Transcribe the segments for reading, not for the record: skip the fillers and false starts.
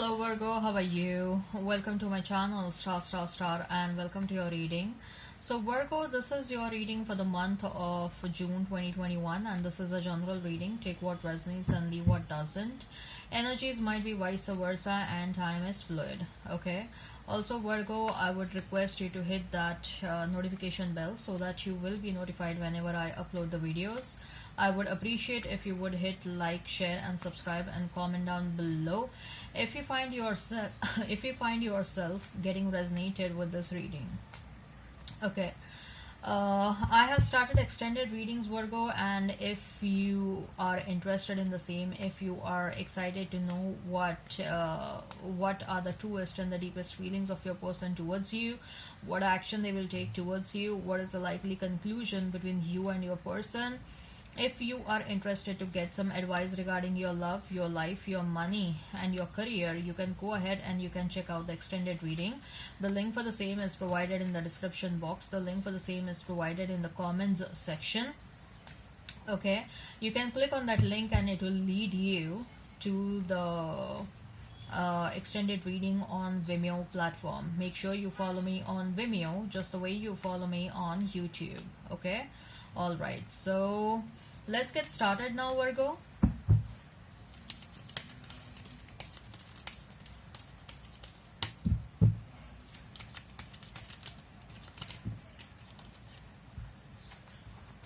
Hello Virgo, how are you? Welcome to my channel Star and welcome to your reading. So Virgo, this is your reading for the month of June 2021 and this is a general reading. Take what resonates and leave what doesn't. Energies might be vice versa and time is fluid. Okay. Also Virgo, I would request you to hit that notification bell so that you will be notified whenever I upload the videos. I would appreciate if you would hit like, share and subscribe and comment down below if you find yourself getting resonated with this reading. Okay. I have started extended readings, Virgo, and if you are interested in the same, if you are excited to know what are the truest and the deepest feelings of your person towards you, what action they will take towards you, what is the likely conclusion between you and your person, if you are interested to get some advice regarding your love, your life, your money and your career, you can go ahead and you can check out the extended reading. The link for the same is provided in the description box. The link for the same is provided in the comments section. Okay, you can click on that link and it will lead you to the extended reading on Vimeo platform. Make sure you follow me on Vimeo just the way you follow me on YouTube. Okay, all right, so let's get started now, Virgo.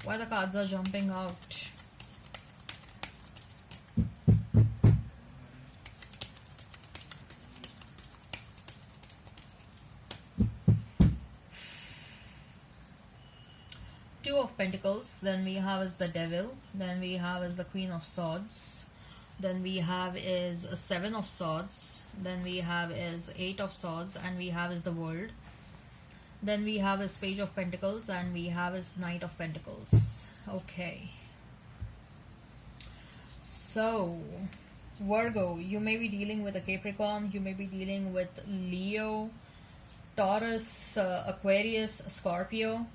Why the cards are jumping out? Two of Pentacles, then we have is the Devil, then we have is the Queen of Swords, then we have is a Seven of Swords, then we have is Eight of Swords, and we have is the World. Then we have is Page of Pentacles and we have is Knight of Pentacles. Okay. So, Virgo, you may be dealing with a Capricorn, you may be dealing with Leo, Taurus, Aquarius, Scorpio.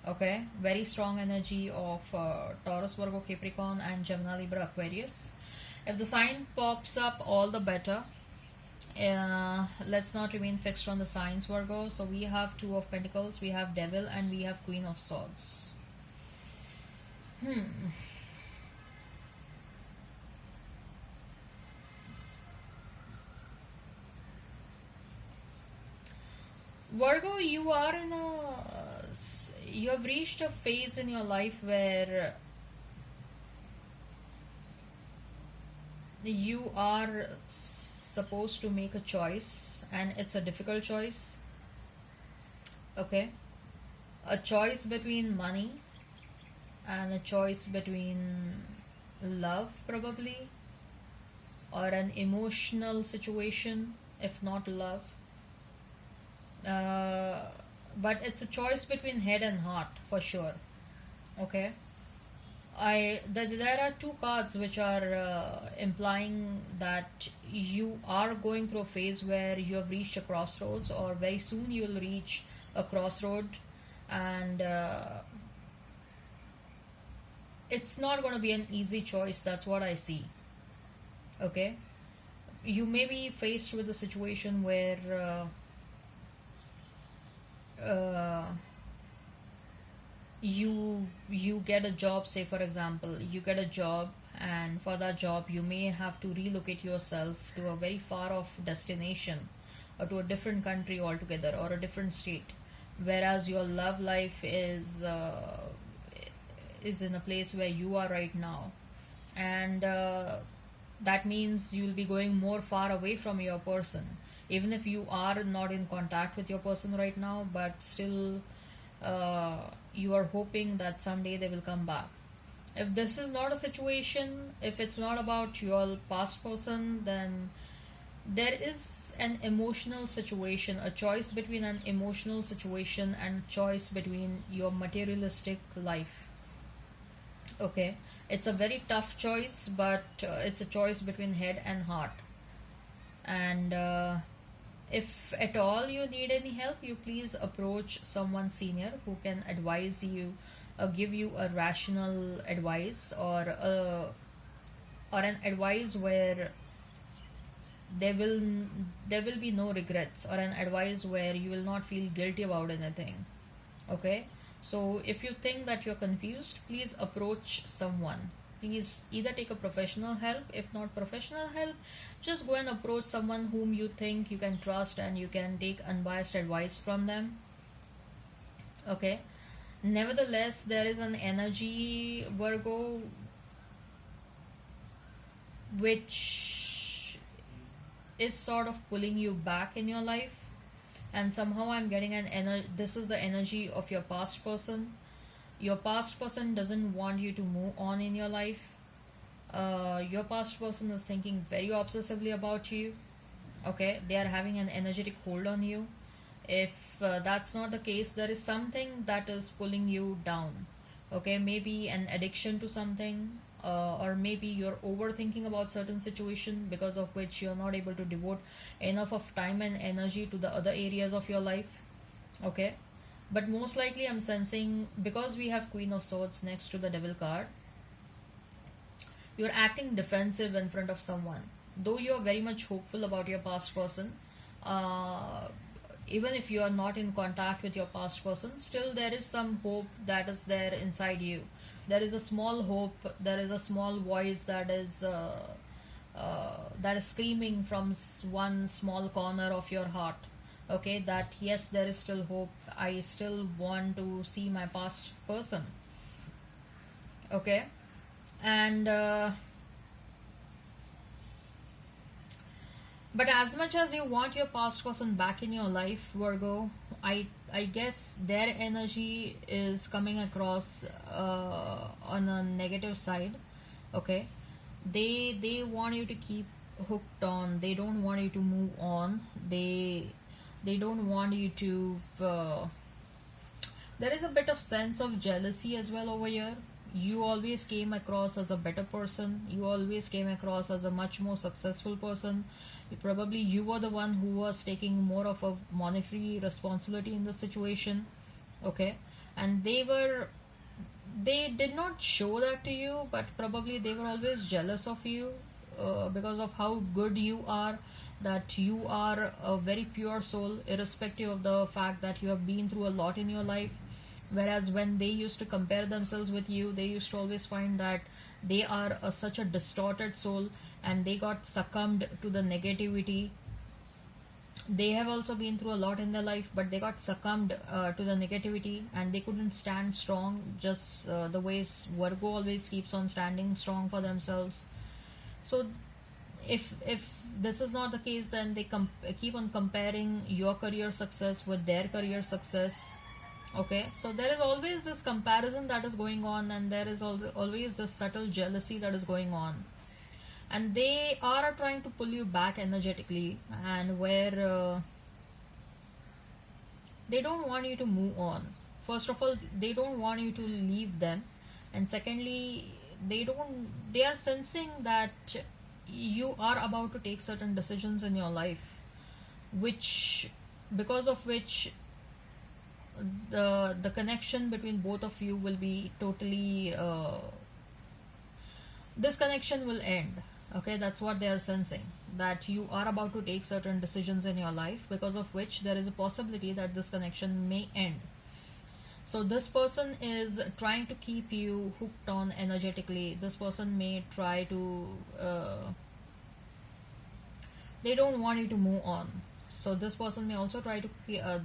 Okay, very strong energy of Taurus, Virgo, Capricorn and Gemini, Libra, Aquarius. If the sign pops up, all the better. Let's not remain fixed on the signs, Virgo. So we have Two of Pentacles, we have Devil and we have Queen of Swords. Virgo, you have reached a phase in your life where you are supposed to make a choice and it's a difficult choice. Okay, a choice between money and a choice between love probably, or an emotional situation if not love, but it's a choice between head and heart for sure. Okay, there are two cards which are implying that you are going through a phase where you have reached a crossroads, or very soon you will reach a crossroad, and it's not going to be an easy choice. That's what I see. Okay, you may be faced with a situation where you get a job. Say for example, you get a job, and for that job you may have to relocate yourself to a very far off destination, or to a different country altogether, or a different state, whereas your love life is in a place where you are right now, and that means you'll be going more far away from your person, even if you are not in contact with your person right now, but still you are hoping that someday they will come back. If this is not a situation, if it's not about your past person, then there is an emotional situation, a choice between an emotional situation and choice between your materialistic life. Okay, it's a very tough choice, but it's a choice between head and heart. And if at all you need any help, you please approach someone senior who can advise you, give you a rational advice, or an advice where there will there will be no regrets, or an advice where you will not feel guilty about anything. Okay, so if you think that you're confused, please approach someone. Please either take a professional help. If not professional help, just go and approach someone whom you think you can trust and you can take unbiased advice from them. Okay, nevertheless, there is an energy, Virgo, which is sort of pulling you back in your life. And somehow I'm getting an energy. This is the energy of your past person. Your past person doesn't want you to move on in your life. Your past person is thinking very obsessively about you. Okay, they are having an energetic hold on you. If that's not the case, there is something that is pulling you down. Okay, maybe an addiction to something, or maybe you're overthinking about certain situation, because of which you're not able to devote enough of time and energy to the other areas of your life. Okay, but most likely I'm sensing, because we have Queen of Swords next to the Devil card, you're acting defensive in front of someone. Though you're very much hopeful about your past person, uh, even if you are not in contact with your past person, still there is some hope that is there inside you. There is a small hope, there is a small voice that is screaming from one small corner of your heart. Okay, that yes, there is still hope. I still want to see my past person. Okay, and but as much as you want your past person back in your life, Virgo, I guess their energy is coming across on a negative side. Okay, they want you to keep hooked on. They don't want you to move on. They don't want you to. There is a bit of sense of jealousy as well over here. You always came across as a better person. You always came across as a much more successful person. Probably you were the one who was taking more of a monetary responsibility in the situation. Okay, and they did not show that to you, but probably they were always jealous of you, because of how good you are, that you are a very pure soul, irrespective of the fact that you have been through a lot in your life. Whereas when they used to compare themselves with you, they used to always find that they are such a distorted soul, and they got succumbed to the negativity. They have also been through a lot in their life, but they got succumbed to the negativity, and they couldn't stand strong, just the ways Virgo always keeps on standing strong for themselves. So if this is not the case, then they keep on comparing your career success with their career success. Okay, so there is always this comparison that is going on, and there is also always this subtle jealousy that is going on, and they are trying to pull you back energetically, and where they don't want you to move on. First of all, they don't want you to leave them, and secondly, they are sensing that you are about to take certain decisions in your life, which, because of which, the connection between both of you will be totally this connection will end. Okay, that's what they are sensing, that you are about to take certain decisions in your life, because of which there is a possibility that this connection may end. So this person is trying to keep you hooked on energetically. This person may try to they don't want you to move on. So this person may also try to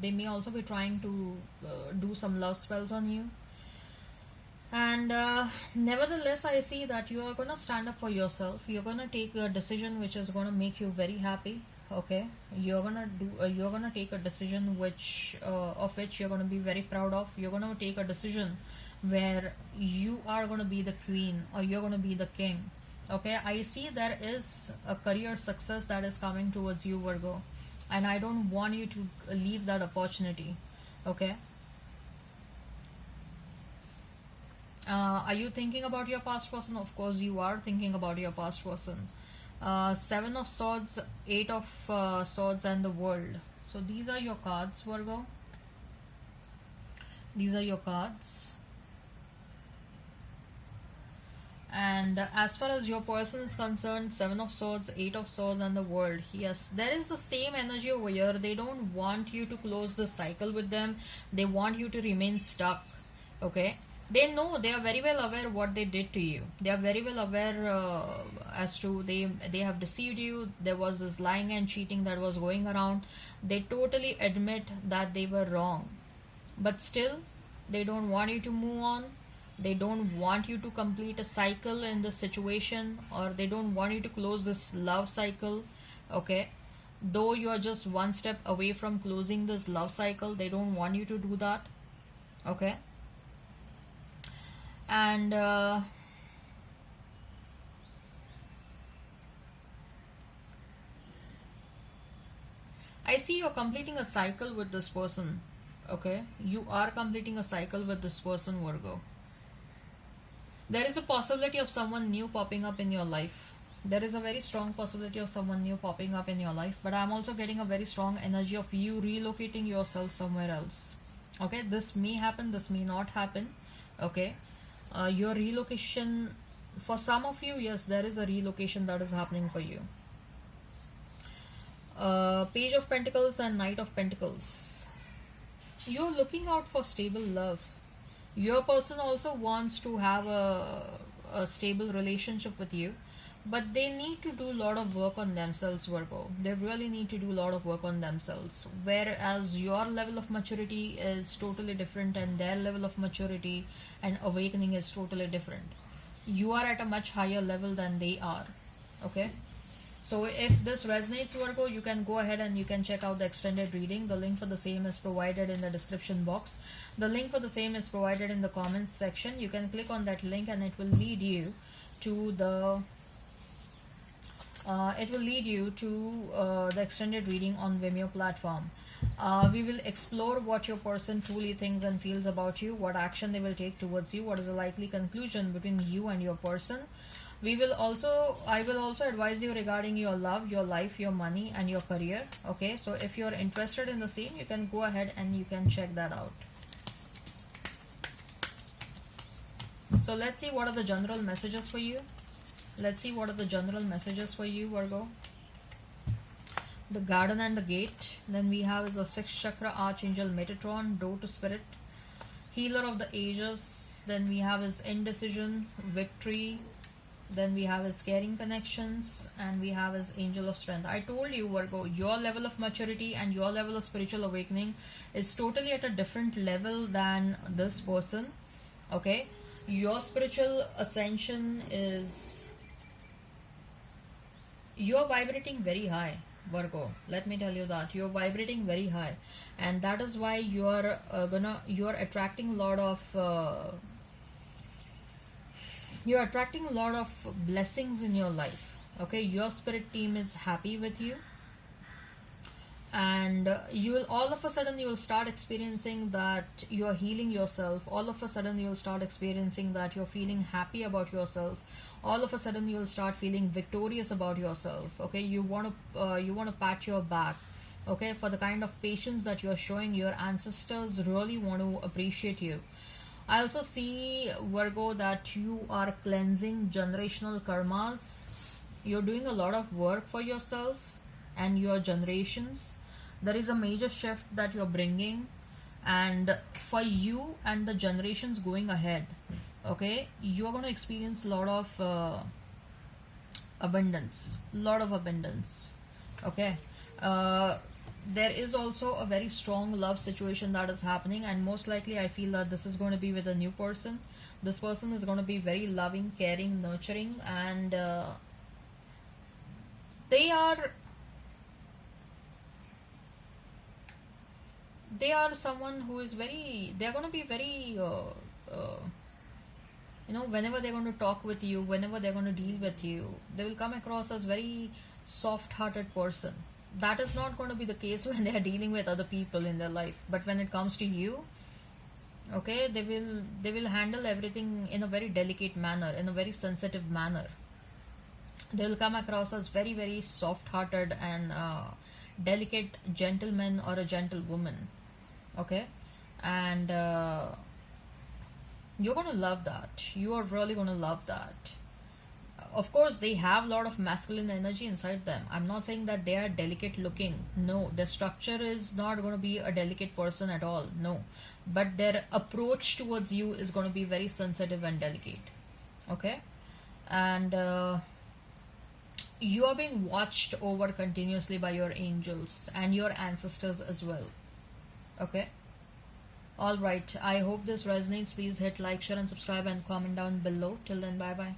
they may also be trying to do some love spells on you. And nevertheless, I see that you are going to stand up for yourself. You're going to take a decision which is going to make you very happy. Okay, you're going to do you're going to take a decision which of which you're going to be very proud of. You're going to take a decision where you are going to be the queen, or you're going to be the king. Okay, I see there is a career success that is coming towards you, Virgo, and I don't want you to leave that opportunity. Okay, are you thinking about your past person? Of course you are thinking about your past person. Seven of Swords, Eight of Swords, and the World. So these are your cards, Virgo. These are your cards. And as far as your person is concerned, Seven of Swords, Eight of Swords, and the World, yes, there is the same energy over here. They don't want you to close the cycle with them. They want you to remain stuck. Okay, they know, they are very well aware what they did to you. They are very well aware as to they have deceived you. There was this lying and cheating that was going around. They totally admit that they were wrong, but still they don't want you to move on. They don't want you to complete a cycle in this situation, or they don't want you to close this love cycle. Okay, though you are just one step away from closing this love cycle, they don't want you to do that. Okay, and I see you're completing a cycle with this person. Okay, you are completing a cycle with this person, Virgo. There is a possibility of someone new popping up in your life. There is a very strong possibility of someone new popping up in your life, but I'm also getting a very strong energy of you relocating yourself somewhere else. Okay, this may happen, this may not happen. Okay, your relocation, for some of you, yes, there is a relocation that is happening for you. Page of Pentacles and Knight of Pentacles. You're looking out for stable love. Your person also wants to have a stable relationship with you, but they need to do a lot of work on themselves, Virgo. They really need to do a lot of work on themselves. Whereas your level of maturity is totally different, and their level of maturity and awakening is totally different. You are at a much higher level than they are. Okay? So if this resonates, Virgo, you can go ahead and you can check out the extended reading. The link for the same is provided in the description box. The link for the same is provided in the comments section. You can click on that link and it will lead you to the the extended reading on Vimeo platform. We will explore what your person truly thinks and feels about you, what action they will take towards you, what is the likely conclusion between you and your person. I will also advise you regarding your love, your life, your money, and your career. Okay, so if you're interested in the same, you can go ahead and you can check that out. So let's see what are the general messages for you. Let's see what are the general messages for you, Virgo. The Garden and the Gate. Then we have is a 6th chakra Archangel Metatron, Door to Spirit, Healer of the Ages. Then we have is Indecision, Victory. Then we have his Caring Connections, and we have his Angel of Strength. I told you, Virgo, your level of maturity and your level of spiritual awakening is totally at a different level than this person. Okay, your spiritual ascension is, you're vibrating very high, Virgo. Let me tell you that you're vibrating very high, and that is why you're attracting a lot of you're attracting a lot of blessings in your life. Okay, your spirit team is happy with you, and you will, all of a sudden you will start experiencing that you're healing yourself. All of a sudden you will start experiencing that you're feeling happy about yourself. All of a sudden you will start feeling victorious about yourself. Okay, you want to pat your back, okay, for the kind of patience that you're showing. Your ancestors really want to appreciate you. I also see, Virgo, that you are cleansing generational karmas. You're doing a lot of work for yourself and your generations. There is a major shift that you're bringing, and for you and the generations going ahead, okay, you're going to experience a lot of abundance. Okay. There is also a very strong love situation that is happening, and most likely I feel that this is going to be with a new person. This person is going to be very loving, caring, nurturing, and they are someone who is very, they're going to be very whenever they're going to talk with you, whenever they're going to deal with you, they will come across as very soft hearted person. That is not going to be the case when they are dealing with other people in their life, but when it comes to you, okay, they will handle everything in a very delicate manner, in a very sensitive manner. They will come across as very, very soft hearted and delicate gentleman or a gentlewoman. Okay, and You're going to love that. You are really going to love that. Of course, they have a lot of masculine energy inside them. I'm not saying that they are delicate looking. No, their structure is not going to be a delicate person at all. No. But their approach towards you is going to be very sensitive and delicate. Okay? And you are being watched over continuously by your angels and your ancestors as well. Okay? All right. I hope this resonates. Please hit like, share, and subscribe and comment down below. Till then, bye bye.